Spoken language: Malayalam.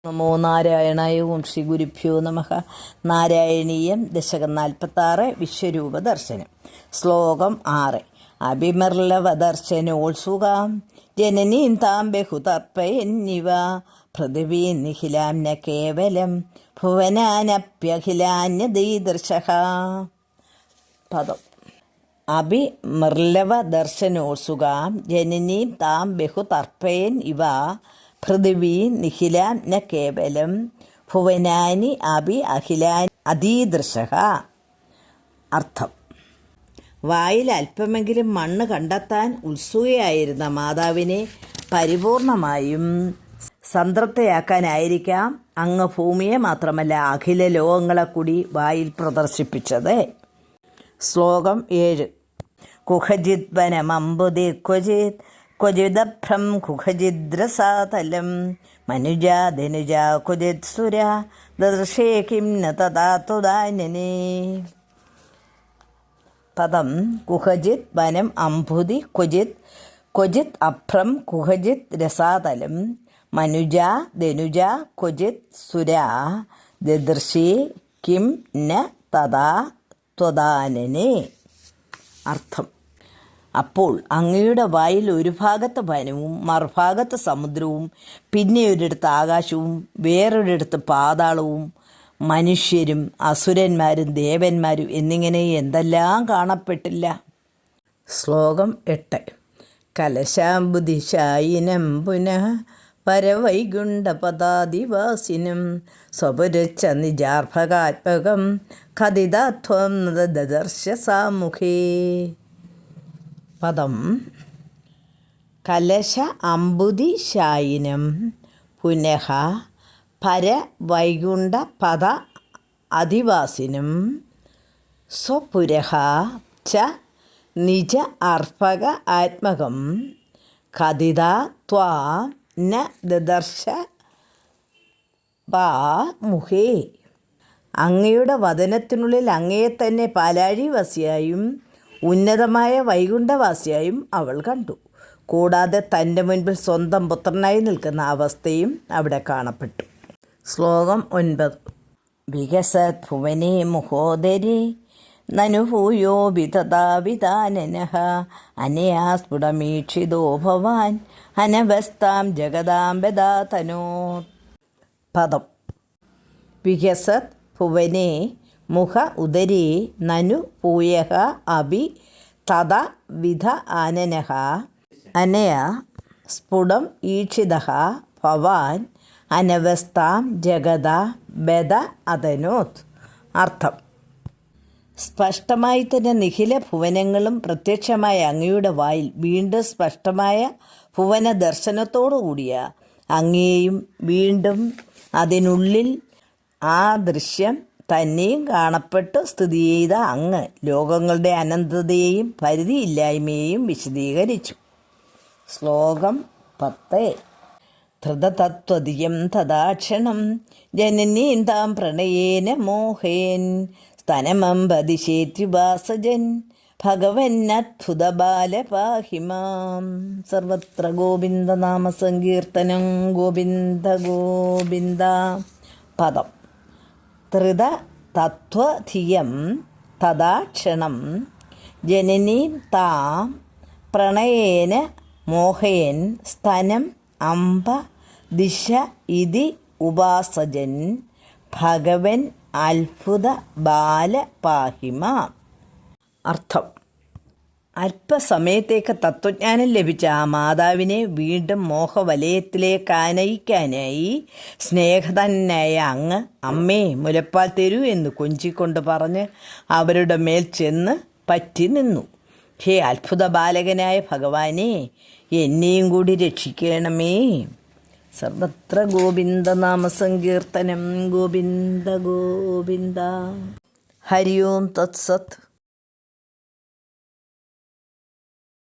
നമോ നാരായണായ. ഓം ശ്രീ ഗുരുഭ്യോ നമഃ. നാരായണീയം ദശകം 46 വിശ്വരൂപ ദർശനം. ശ്ലോകം 6. അഭിമർലവദർശനോത്സുകാം ജനനീം താം ബഹുതർപ്പയന്നിവ പൃഥിവീ നിഖിലാം ന കേവലം ഭുവനാനപ്യഖിലാന്യദീദൃശഃ. പദം. അഭിമർലവദർശനോത്സുകാം ജനനീം താം ബഹുതർപ്പയൻ ഇവ പൃഥിവീ നിഖിലാം ന കേവലം ഭുവനാനി അഭി അഖിലാനി അതീദൃശഃ. അർത്ഥം: വായിൽ അല്പമെങ്കിലും മണ്ണ് കണ്ടെത്താൻ ഉത്സുകയായിരുന്ന മാതാവിനെ പരിപൂർണമായും സംതൃപ്തയാക്കാനായിരിക്കാം അങ്ങ് ഭൂമിയെ മാത്രമല്ല അഖില ലോകങ്ങളെ കൂടി വായിൽ പ്രദർശിപ്പിച്ചത്. ശ്ലോകം 7. കുഹജിത് വനമമ്പുതി ക്വചിത് ക്വചിദഭ്രം കുഹജിദ്രസാതലം മനുജാ ധനുജാ ക്വചിത് സുര ദർശേ കിം ന തഥാ തുദാനനേ. പദം. കുഹജിത് വനം അംബുതി ക്വചിത് ക്വചിത് അഭ്രം കുഹജിത് രസാതലം മനുജാ ധനുജാ ക്വചിത് സുരാ ദദൃശേ കിം ന തഥാ ത്വദാനനേ. അർത്ഥം: അപ്പോൾ അങ്ങയുടെ വായിൽ ഒരു ഭാഗത്ത് വനവും മറുഭാഗത്ത് സമുദ്രവും പിന്നെ ഒരിടത്ത് ആകാശവും വേറൊരിടത്ത് പാതാളവും മനുഷ്യരും അസുരന്മാരും ദേവന്മാരും എന്നിങ്ങനെ എന്തെല്ലാം കാണപ്പെട്ടില്ല. ശ്ലോകം 8. കലശാംബുദിശായിനം പുനഃ പരവൈകുണ്ഠപദാദിവാസിനം സ്വപുരച്ച നിജാർഭകാത്മകം കഥിതാത്വം ദദർശ സാമുഖേ. പദം. കലശ അംബുദിശായിനം പുനഃ പരവൈകുണ്ഠ പദ അധിവാസിനം സ്വപുരഃ ച നിജ അർഭക ആത്മകം കഥിതാ ത്വാം ന ദദർശ മുഖേ. അങ്ങയുടെ വദനത്തിനുള്ളിൽ അങ്ങയെ തന്നെ പാലാഴിവാസിയായും ഉന്നതമായ വൈകുണ്ഠവാസിയായും അവൾ കണ്ടു. കൂടാതെ തൻ്റെ മുൻപിൽ സ്വന്തം പുത്രനായി നിൽക്കുന്ന അവസ്ഥയും അവിടെ കാണപ്പെട്ടു. ശ്ലോകം 9. വികസത് ഭുവനേ മുഹോദരി നനുഭൂയോ വിതതാവിതാനനഃ അനയാ സ്ഫുടമീക്ഷിതോ ഭവാൻ അനവസ്ഥാം ജഗതാം ബദാതനോ. പദം. വികസത് ഭുവനേ മുഖ ഉദരേ നനു പൂയഃ അഭി തത വിധ ആനനഃ അനയാ സ്ഫുടം ഈക്ഷിതഃ ഭവാൻ അനവസ്ഥാം ജഗത ബദ അതനോത്. അർത്ഥം: സ്പഷ്ടമായി തന്നെ നിഖില ഭുവനങ്ങളും പ്രത്യക്ഷമായ അങ്ങയുടെ വായിൽ വീണ്ടും സ്പഷ്ടമായ ഭുവന ദർശനത്തോടുകൂടിയ അങ്ങയെയും വീണ്ടും അതിനുള്ളിൽ ആ ദൃശ്യം തന്നെയും കാണപ്പെട്ടു സ്ഥിതി ചെയ്ത അങ്ങ് ലോകങ്ങളുടെ അനന്തതയെയും പരിധിയില്ലായ്മയെയും വിശദീകരിച്ചു. ശ്ലോകം 10. ധൃതതത്വധിയം തദാക്ഷണം ജനനീം താം പ്രണയേന മോഹേൻ സ്തനമംബദിശേത്യുപാസജൻ ഭഗവന്നദ്ഭുത ബാല പാഹി മാം. സർവത്ര ഗോവിന്ദനാമ സങ്കീർത്തനം. ഗോവിന്ദ ഗോവിന്ദ. പദം. ധൃത തത്വധിയം തദാക്ഷണം ജനനീം താം പ്രണയേന മോഹയൻ സ്തനം അംബ ദിശ ഇതി ഉപാസജൻ ഭഗവൻ അത്ഭുത ബാല പാഹിമാം. അർത്ഥം: അല്പസമയത്തേക്ക് തത്വജ്ഞാനം ലഭിച്ച ആ മാതാവിനെ വീണ്ടും മോഹവലയത്തിലേക്കാനയിക്കാനായി സ്നേഹധനായ അങ്ങ് അമ്മേ മുലപ്പാൽ തരൂ എന്ന് കൊഞ്ചിക്കൊണ്ട് പറഞ്ഞ് അവരുടെ മേൽ ചെന്ന് പറ്റി നിന്നു. ഹേ അത്ഭുത ബാലകനായ ഭഗവാനെ, എന്നെയും കൂടി രക്ഷിക്കണമേ. സർവത്ര ഗോവിന്ദനാമ സങ്കീർത്തനം. ഗോവിന്ദ ഗോവിന്ദ. ഹരി ഓം തത്സത്.